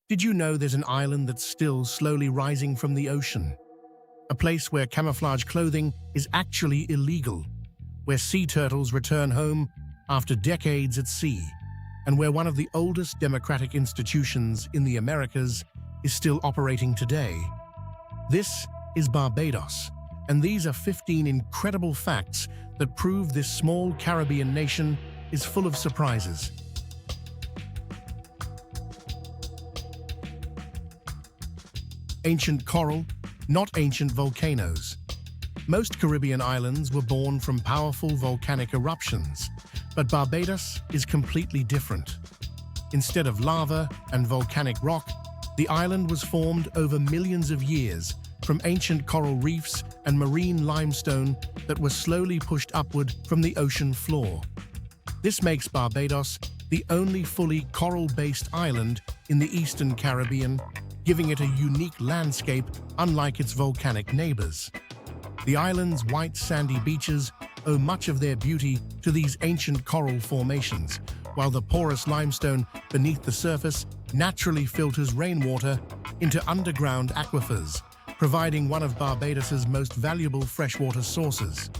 Did you know there's an island that's still slowly rising from the ocean? A place where camouflage clothing is actually illegal, where sea turtles return home after decades at sea, and where one of the oldest democratic institutions in the Americas is still operating today. This is Barbados, and these are 15 incredible facts that prove this small Caribbean nation is full of surprises. Ancient coral, not ancient volcanoes. Most Caribbean islands were born from powerful volcanic eruptions, but Barbados is completely different. Instead of lava and volcanic rock, the island was formed over millions of years from ancient coral reefs and marine limestone that were slowly pushed upward from the ocean floor. This makes Barbados the only fully coral-based island in the Eastern Caribbean, giving it a unique landscape unlike its volcanic neighbors. The island's white sandy beaches owe much of their beauty to these ancient coral formations, while the porous limestone beneath the surface naturally filters rainwater into underground aquifers, providing one of Barbados's most valuable freshwater sources.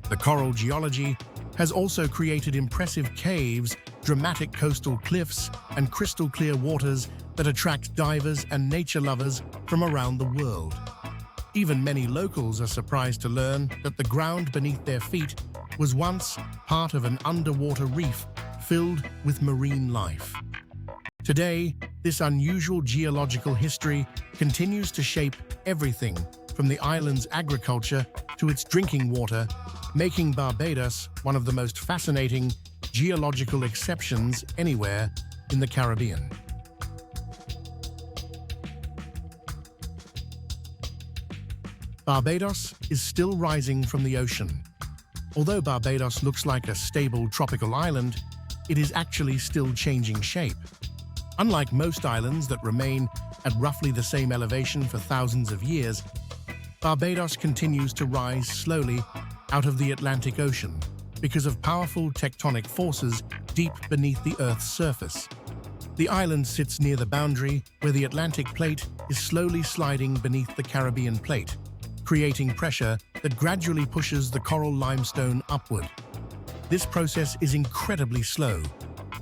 The coral geology has also created impressive caves, dramatic coastal cliffs, and crystal-clear waters that attract divers and nature lovers from around the world. Even many locals are surprised to learn that the ground beneath their feet was once part of an underwater reef filled with marine life. Today, this unusual geological history continues to shape everything from the island's agriculture to its drinking water, making Barbados one of the most fascinating geological exceptions anywhere in the Caribbean. Barbados is still rising from the ocean. Although Barbados looks like a stable tropical island, it is actually still changing shape. Unlike most islands that remain at roughly the same elevation for thousands of years, Barbados continues to rise slowly out of the Atlantic Ocean because of powerful tectonic forces deep beneath the Earth's surface. The island sits near the boundary where the Atlantic plate is slowly sliding beneath the Caribbean plate, creating pressure that gradually pushes the coral limestone upward. This process is incredibly slow,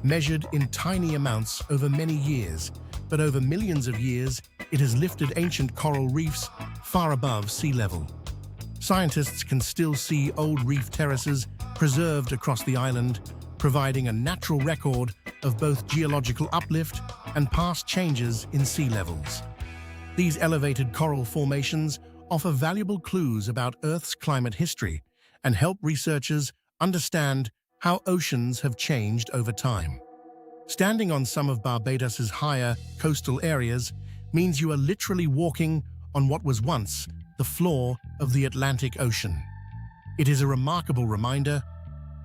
measured in tiny amounts over many years, but over millions of years, it has lifted ancient coral reefs far above sea level. Scientists can still see old reef terraces preserved across the island, providing a natural record of both geological uplift and past changes in sea levels. These elevated coral formations offer valuable clues about Earth's climate history and help researchers understand how oceans have changed over time. Standing on some of Barbados's higher coastal areas means you are literally walking on what was once the floor of the Atlantic Ocean. It is a remarkable reminder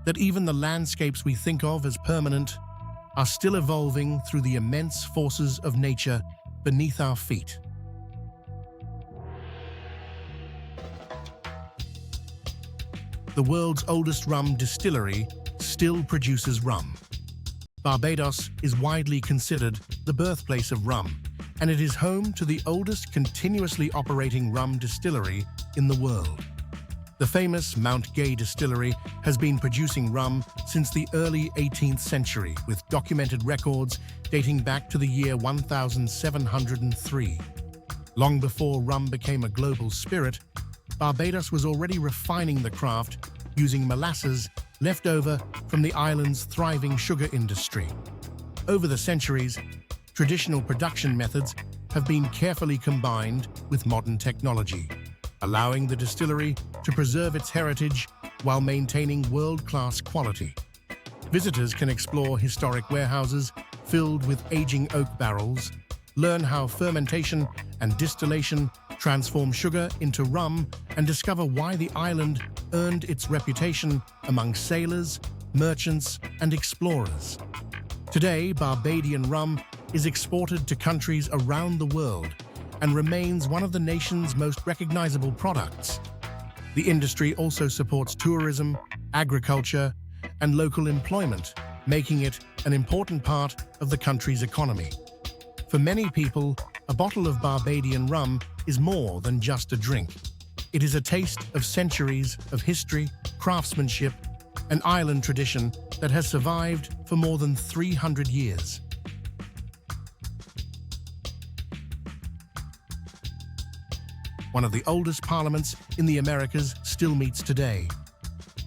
that even the landscapes we think of as permanent are still evolving through the immense forces of nature beneath our feet. The world's oldest rum distillery still produces rum. Barbados is widely considered the birthplace of rum, and it is home to the oldest continuously operating rum distillery in the world. The famous Mount Gay distillery has been producing rum since the early 18th century, with documented records dating back to the year 1703. Long before rum became a global spirit, Barbados was already refining the craft using molasses left over from the island's thriving sugar industry. Over the centuries, traditional production methods have been carefully combined with modern technology, allowing the distillery to preserve its heritage while maintaining world-class quality. Visitors can explore historic warehouses filled with aging oak barrels, learn how fermentation and distillation transform sugar into rum, and discover why the island earned its reputation among sailors, merchants, and explorers. Today, Barbadian rum is exported to countries around the world and remains one of the nation's most recognizable products. The industry also supports tourism, agriculture, and local employment, making it an important part of the country's economy. For many people, a bottle of Barbadian rum is more than just a drink. It is a taste of centuries of history, craftsmanship, and island tradition that has survived for more than 300 years. One of the oldest parliaments in the Americas still meets today.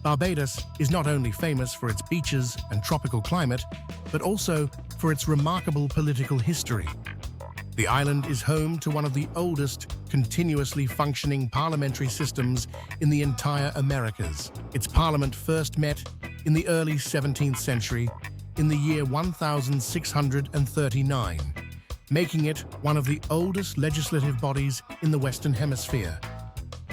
Barbados is not only famous for its beaches and tropical climate, but also for its remarkable political history. The island is home to one of the oldest continuously functioning parliamentary systems in the entire Americas. Its parliament first met in the early 17th century in the year 1639, making it one of the oldest legislative bodies in the Western Hemisphere.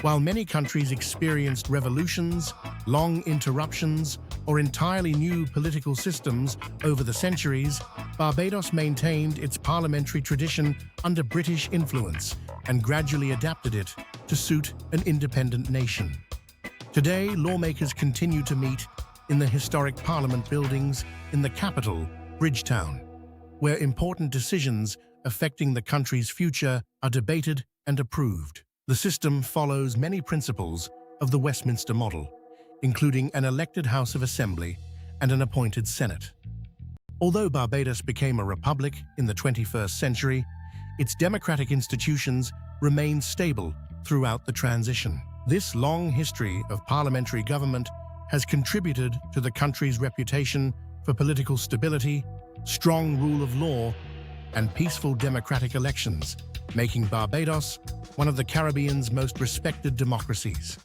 While many countries experienced revolutions, long interruptions, or entirely new political systems over the centuries, Barbados maintained its parliamentary tradition under British influence and gradually adapted it to suit an independent nation. Today, lawmakers continue to meet in the historic Parliament buildings in the capital, Bridgetown, where important decisions affecting the country's future are debated and approved. The system follows many principles of the Westminster model, including an elected House of Assembly and an appointed Senate. Although Barbados became a republic in the 21st century, its democratic institutions remained stable throughout the transition. This long history of parliamentary government has contributed to the country's reputation for political stability, strong rule of law, and peaceful democratic elections, making Barbados one of the Caribbean's most respected democracies.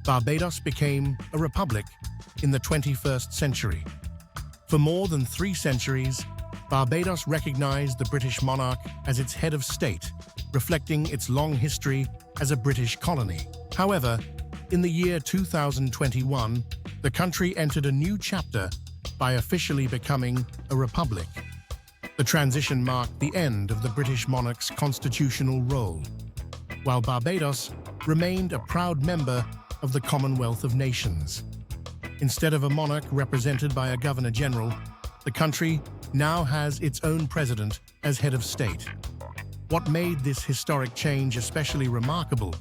Barbados became a republic in the 21st century. For more than 3 centuries, Barbados recognized the British monarch as its head of state, reflecting its long history as a British colony. However, in the year 2021, the country entered a new chapter by officially becoming a republic. The transition marked the end of the British monarch's constitutional role, while Barbados remained a proud member of the Commonwealth of Nations. Instead of a monarch represented by a governor-general, the country now has its own president as head of state. What made this historic change especially remarkable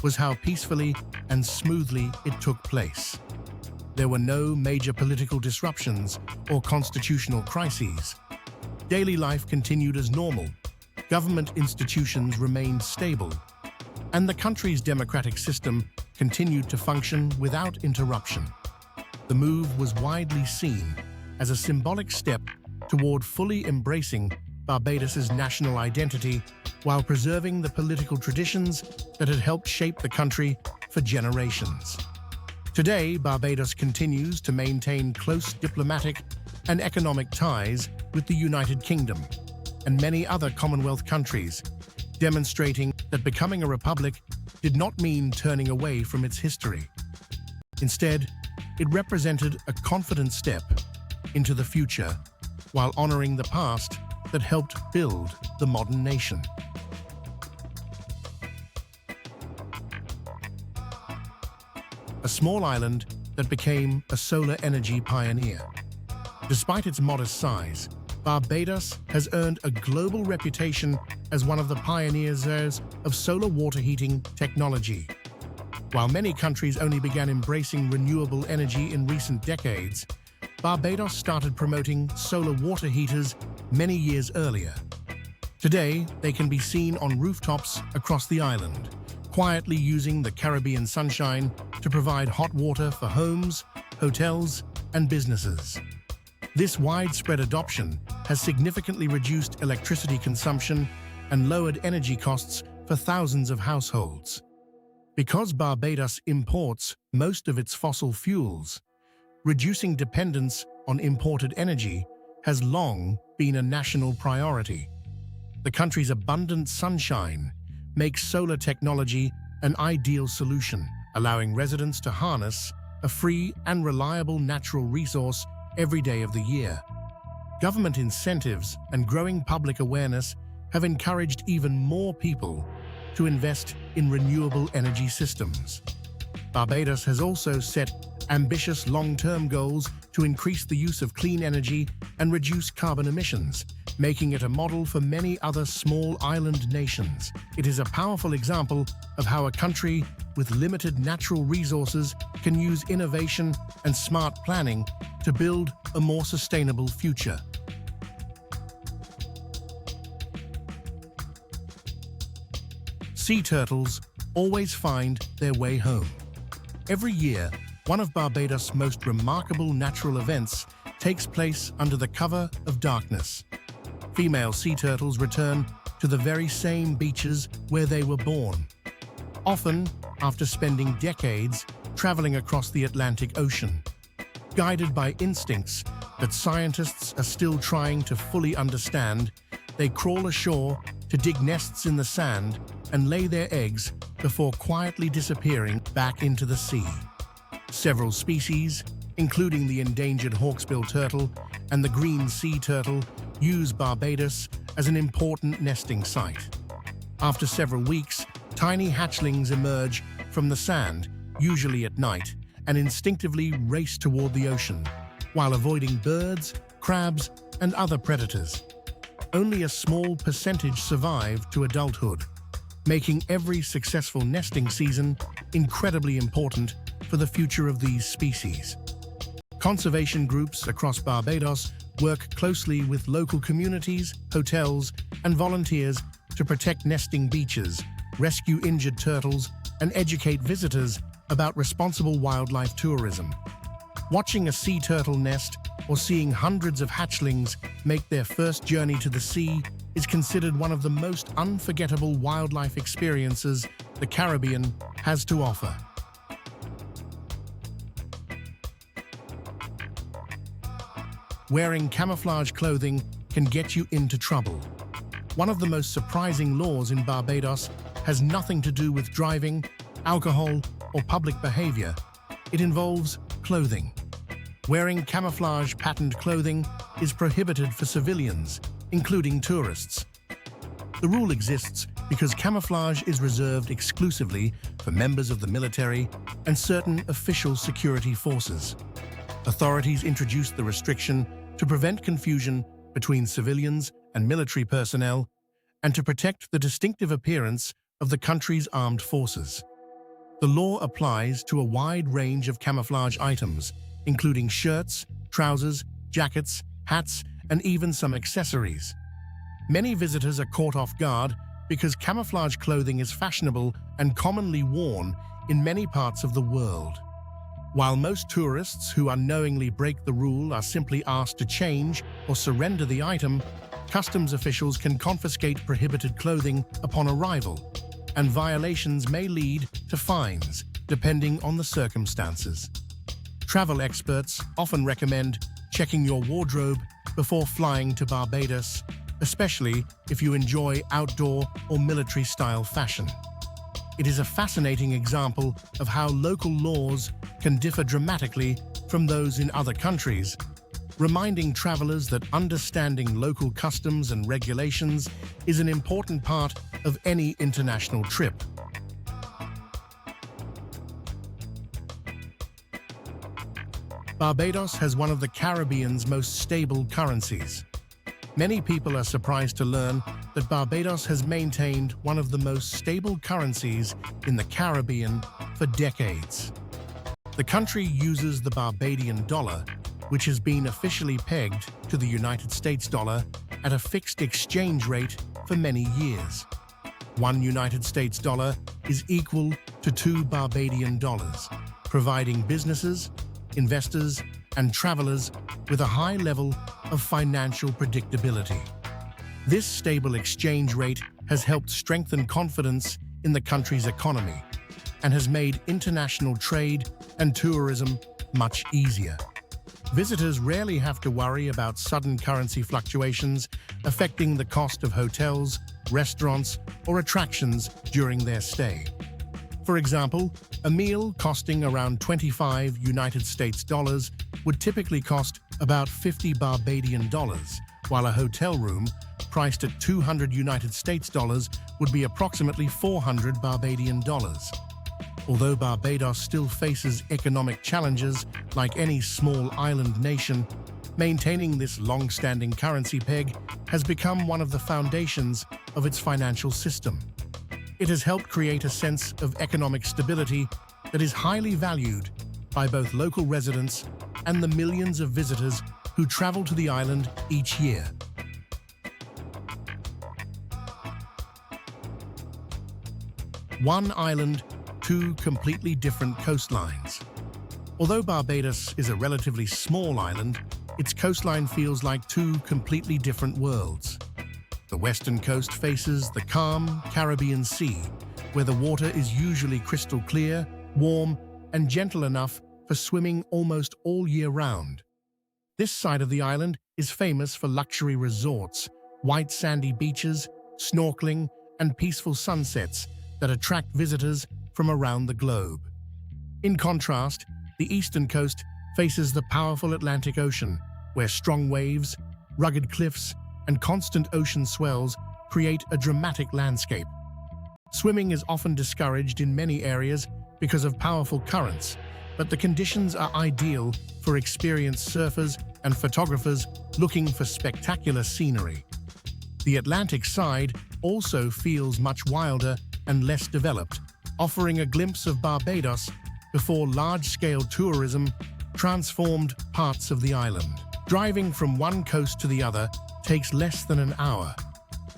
was how peacefully and smoothly it took place. There were no major political disruptions or constitutional crises. Daily life continued as normal, government institutions remained stable, and the country's democratic system continued to function without interruption. The move was widely seen as a symbolic step toward fully embracing Barbados's national identity while preserving the political traditions that had helped shape the country for generations. Today, Barbados continues to maintain close diplomatic and economic ties with the United Kingdom and many other Commonwealth countries, demonstrating that becoming a republic did not mean turning away from its history. Instead, it represented a confident step into the future while honoring the past that helped build the modern nation. A small island that became a solar energy pioneer. Despite its modest size, Barbados has earned a global reputation as one of the pioneers of solar water heating technology. While many countries only began embracing renewable energy in recent decades, Barbados started promoting solar water heaters many years earlier. Today, they can be seen on rooftops across the island, quietly using the Caribbean sunshine to provide hot water for homes, hotels, and businesses. This widespread adoption has significantly reduced electricity consumption and lowered energy costs for thousands of households. Because Barbados imports most of its fossil fuels, reducing dependence on imported energy has long been a national priority. The country's abundant sunshine makes solar technology an ideal solution, allowing residents to harness a free and reliable natural resource every day of the year. Government incentives and growing public awareness have encouraged even more people to invest in renewable energy systems. Barbados has also set ambitious long-term goals to increase the use of clean energy and reduce carbon emissions, making it a model for many other small island nations. It is a powerful example of how a country with limited natural resources can use innovation and smart planning to build a more sustainable future. Sea turtles always find their way home. Every year, one of Barbados' most remarkable natural events takes place under the cover of darkness. Female sea turtles return to the very same beaches where they were born, often after spending decades traveling across the Atlantic Ocean. Guided by instincts that scientists are still trying to fully understand, they crawl ashore to dig nests in the sand and lay their eggs before quietly disappearing back into the sea. Several species, including the endangered hawksbill turtle and the green sea turtle, use Barbados as an important nesting site. After several weeks, tiny hatchlings emerge from the sand, usually at night, and instinctively race toward the ocean, while avoiding birds, crabs, and other predators. Only a small percentage survive to adulthood, making every successful nesting season incredibly important for the future of these species. Conservation groups across Barbados work closely with local communities, hotels, and volunteers to protect nesting beaches, rescue injured turtles, and educate visitors about responsible wildlife tourism. Watching a sea turtle nest or seeing hundreds of hatchlings make their first journey to the sea is considered one of the most unforgettable wildlife experiences the Caribbean has to offer. Wearing camouflage clothing can get you into trouble. One of the most surprising laws in Barbados has nothing to do with driving, alcohol, or public behavior. It involves clothing. Wearing camouflage patterned clothing is prohibited for civilians, including tourists. The rule exists because camouflage is reserved exclusively for members of the military and certain official security forces. Authorities introduced the restriction to prevent confusion between civilians and military personnel and to protect the distinctive appearance of the country's armed forces. The law applies to a wide range of camouflage items, including shirts, trousers, jackets, hats, and even some accessories. Many visitors are caught off guard because camouflage clothing is fashionable and commonly worn in many parts of the world. While most tourists who unknowingly break the rule are simply asked to change or surrender the item, customs officials can confiscate prohibited clothing upon arrival, and violations may lead to fines, depending on the circumstances. Travel experts often recommend checking your wardrobe before flying to Barbados, especially if you enjoy outdoor or military-style fashion. It is a fascinating example of how local laws can differ dramatically from those in other countries, reminding travelers that understanding local customs and regulations is an important part of any international trip. Barbados has one of the Caribbean's most stable currencies. Many people are surprised to learn that Barbados has maintained one of the most stable currencies in the Caribbean for decades. The country uses the Barbadian dollar, which has been officially pegged to the United States dollar at a fixed exchange rate for many years. One United States dollar is equal to 2 Barbadian dollars, providing businesses, investors, and travelers with a high level of financial predictability. This stable exchange rate has helped strengthen confidence in the country's economy and has made international trade and tourism much easier. Visitors rarely have to worry about sudden currency fluctuations affecting the cost of hotels, restaurants, or attractions during their stay. For example, a meal costing around 25 United States dollars would typically cost about 50 Barbadian dollars, while a hotel room priced at 200 United States dollars would be approximately 400 Barbadian dollars. Although Barbados still faces economic challenges like any small island nation, maintaining this long-standing currency peg has become one of the foundations of its financial system. It has helped create a sense of economic stability that is highly valued by both local residents and the millions of visitors who travel to the island each year. One island, two completely different coastlines. Although Barbados is a relatively small island, its coastline feels like two completely different worlds. The western coast faces the calm Caribbean Sea, where the water is usually crystal clear, warm, and gentle enough for swimming almost all year round. This side of the island is famous for luxury resorts, white sandy beaches, snorkeling, and peaceful sunsets that attract visitors from around the globe. In contrast, the eastern coast faces the powerful Atlantic Ocean, where strong waves, rugged cliffs, and constant ocean swells create a dramatic landscape. Swimming is often discouraged in many areas because of powerful currents, but the conditions are ideal for experienced surfers and photographers looking for spectacular scenery. The Atlantic side also feels much wilder and less developed, offering a glimpse of Barbados before large-scale tourism transformed parts of the island. Driving from one coast to the other takes less than an hour,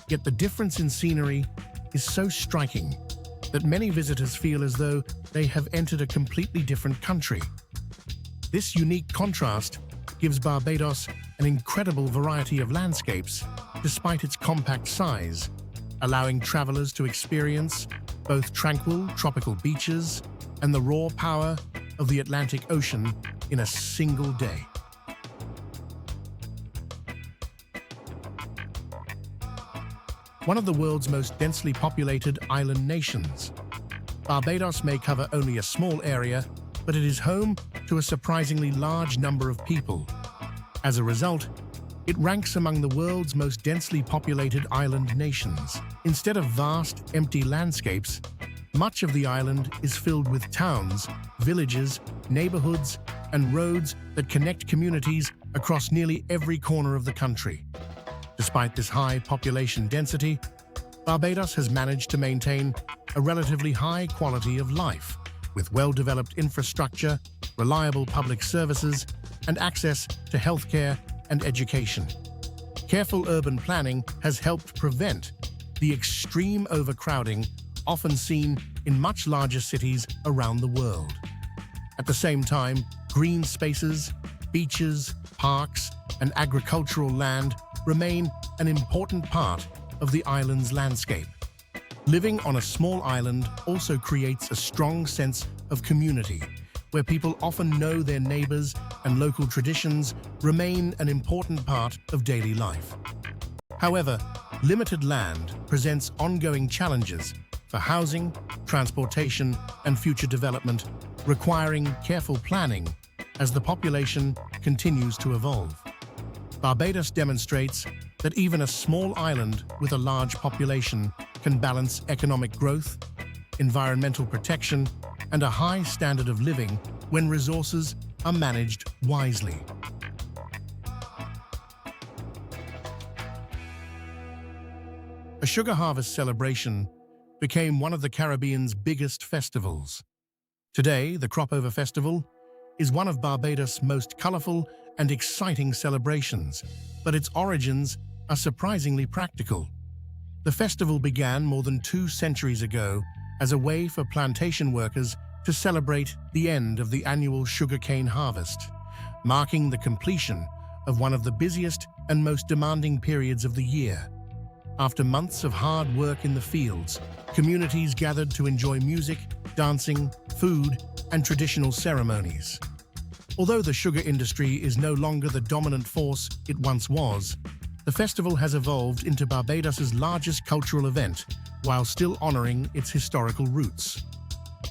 yet the difference in scenery is so striking that many visitors feel as though they have entered a completely different country. This unique contrast gives Barbados an incredible variety of landscapes despite its compact size, allowing travelers to experience both tranquil tropical beaches and the raw power of the Atlantic Ocean in a single day. One of the world's most densely populated island nations, Barbados may cover only a small area, but it is home to a surprisingly large number of people. As a result, it ranks among the world's most densely populated island nations. Instead of vast, empty landscapes, much of the island is filled with towns, villages, neighborhoods, and roads that connect communities across nearly every corner of the country. Despite this high population density, Barbados has managed to maintain a relatively high quality of life, with well-developed infrastructure, reliable public services, and access to healthcare and education. Careful urban planning has helped prevent the extreme overcrowding often seen in much larger cities around the world. At the same time, green spaces, beaches, parks, and agricultural land remain an important part of the island's landscape. Living on a small island also creates a strong sense of community, where people often know their neighbors and local traditions remain an important part of daily life. However, limited land presents ongoing challenges for housing, transportation, and future development, requiring careful planning as the population continues to evolve. Barbados demonstrates that even a small island with a large population can balance economic growth, environmental protection, and a high standard of living when resources are managed wisely. A sugar harvest celebration became one of the Caribbean's biggest festivals. Today, the Crop-Over Festival is one of Barbados' most colorful and exciting celebrations, but its origins are surprisingly practical. The festival began more than 2 centuries ago as a way for plantation workers to celebrate the end of the annual sugarcane harvest, marking the completion of one of the busiest and most demanding periods of the year. After months of hard work in the fields, communities gathered to enjoy music, dancing, food, and traditional ceremonies. Although the sugar industry is no longer the dominant force it once was, the festival has evolved into Barbados's largest cultural event while still honoring its historical roots.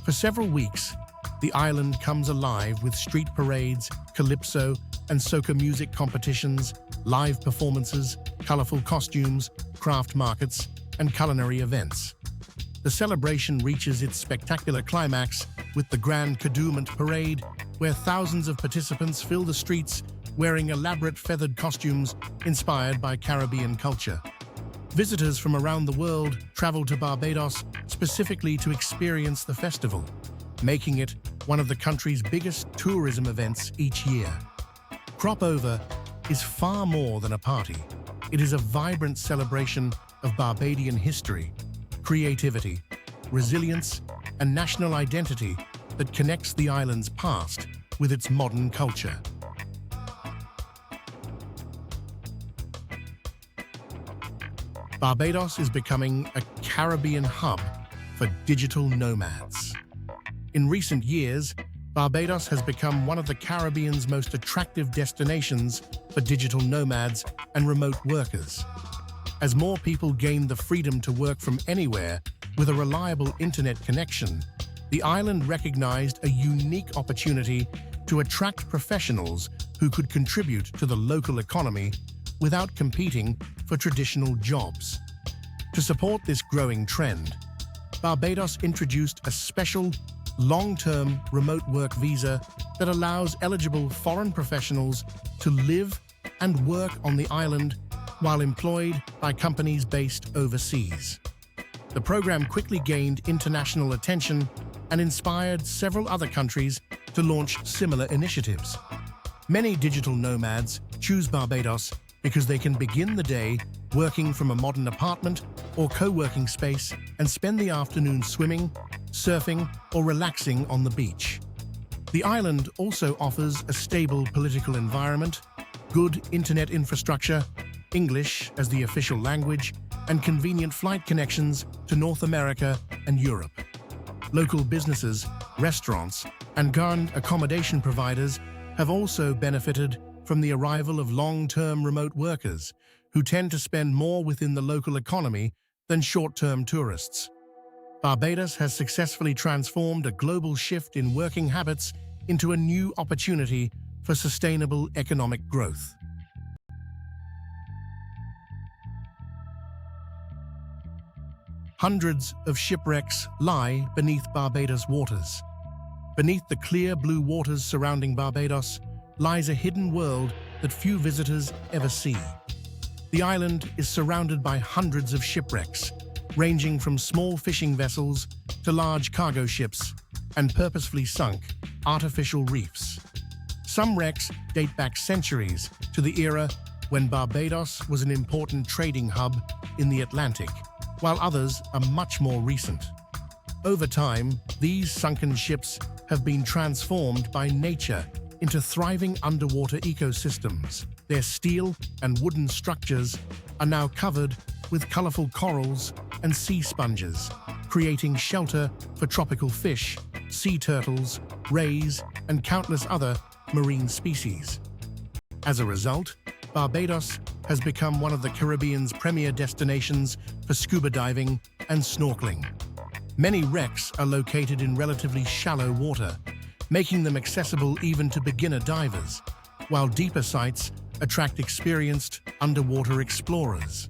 For several weeks, the island comes alive with street parades, calypso and soca music competitions, live performances, colorful costumes, craft markets, and culinary events. The celebration reaches its spectacular climax with the Grand Cadouement Parade, where thousands of participants fill the streets wearing elaborate feathered costumes inspired by Caribbean culture. Visitors from around the world travel to Barbados specifically to experience the festival, making it one of the country's biggest tourism events each year. Crop Over is far more than a party. It is a vibrant celebration of Barbadian history, creativity, resilience, and national identity that connects the island's past with its modern culture. Barbados is becoming a Caribbean hub for digital nomads. In recent years, Barbados has become one of the Caribbean's most attractive destinations for digital nomads and remote workers. As more people gain the freedom to work from anywhere with a reliable internet connection, the island recognized a unique opportunity to attract professionals who could contribute to the local economy without competing for traditional jobs. To support this growing trend, Barbados introduced a special long-term remote work visa that allows eligible foreign professionals to live and work on the island while employed by companies based overseas. The program quickly gained international attention and inspired several other countries to launch similar initiatives. Many digital nomads choose Barbados because they can begin the day working from a modern apartment or co-working space and spend the afternoon swimming, surfing, or relaxing on the beach. The island also offers a stable political environment, good internet infrastructure, English as the official language, and convenient flight connections to North America and Europe. Local businesses, restaurants, and garden accommodation providers have also benefited from the arrival of long-term remote workers who tend to spend more within the local economy than short-term tourists. Barbados has successfully transformed a global shift in working habits into a new opportunity for sustainable economic growth. Hundreds of shipwrecks lie beneath Barbados' waters. Beneath the clear blue waters surrounding Barbados lies a hidden world that few visitors ever see. The island is surrounded by hundreds of shipwrecks, ranging from small fishing vessels to large cargo ships and purposefully sunk artificial reefs. Some wrecks date back centuries to the era when Barbados was an important trading hub in the Atlantic, while others are much more recent. Over time, these sunken ships have been transformed by nature into thriving underwater ecosystems. Their steel and wooden structures are now covered with colorful corals and sea sponges, creating shelter for tropical fish, sea turtles, rays, and countless other marine species. As a result, Barbados has become one of the Caribbean's premier destinations for scuba diving and snorkeling. Many wrecks are located in relatively shallow water, making them accessible even to beginner divers, while deeper sites attract experienced underwater explorers.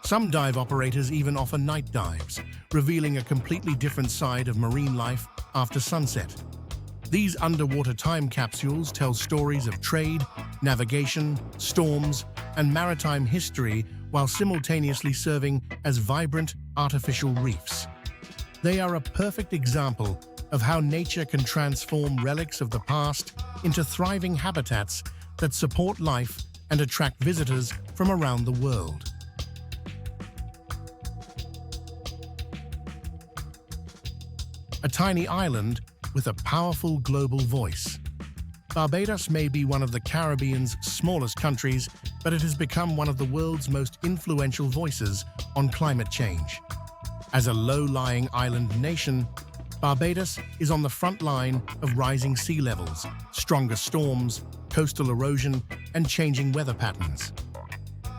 Some dive operators even offer night dives, revealing a completely different side of marine life after sunset. These underwater time capsules tell stories of trade, navigation, storms, and maritime history while simultaneously serving as vibrant artificial reefs. They are a perfect example of how nature can transform relics of the past into thriving habitats that support life and attract visitors from around the world. A tiny island with a powerful global voice. Barbados may be one of the Caribbean's smallest countries, but it has become one of the world's most influential voices on climate change. As a low-lying island nation, Barbados is on the front line of rising sea levels, stronger storms, coastal erosion, and changing weather patterns.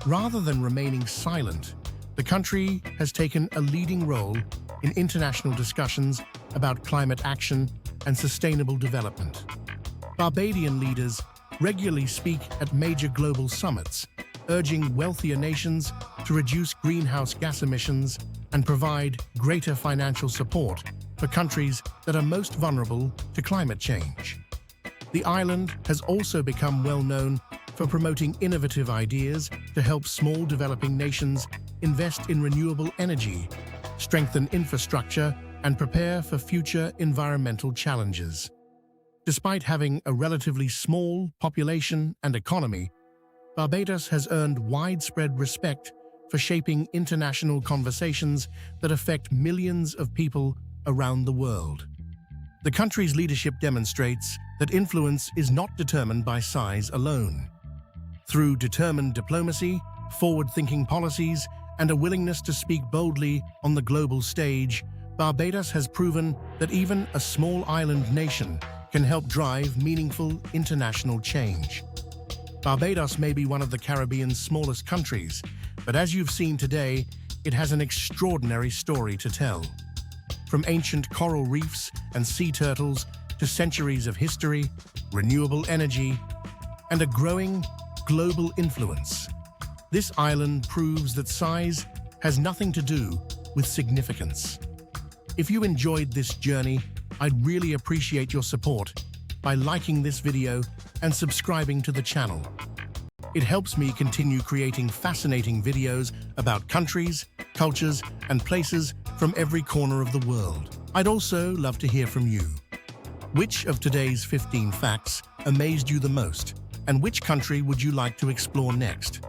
Rather than remaining silent, the country has taken a leading role in international discussions about climate action and sustainable development. Barbadian leaders regularly speak at major global summits, urging wealthier nations to reduce greenhouse gas emissions and provide greater financial support for countries that are most vulnerable to climate change. The island has also become well known for promoting innovative ideas to help small developing nations invest in renewable energy, strengthen infrastructure, and prepare for future environmental challenges. Despite having a relatively small population and economy, Barbados has earned widespread respect for shaping international conversations that affect millions of people around the world. The country's leadership demonstrates that influence is not determined by size alone. Through determined diplomacy, forward-thinking policies, and a willingness to speak boldly on the global stage, Barbados has proven that even a small island nation can help drive meaningful international change. Barbados may be one of the Caribbean's smallest countries, but as you've seen today, it has an extraordinary story to tell. From ancient coral reefs and sea turtles to centuries of history, renewable energy, and a growing global influence, this island proves that size has nothing to do with significance. If you enjoyed this journey, I'd really appreciate your support by liking this video and subscribing to the channel. It helps me continue creating fascinating videos about countries, cultures, and places from every corner of the world. I'd also love to hear from you. Which of today's 15 facts amazed you the most, and which country would you like to explore next?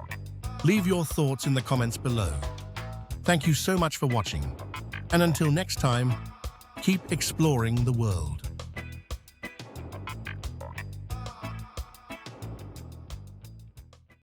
Leave your thoughts in the comments below. Thank you so much for watching, and until next time, keep exploring the world.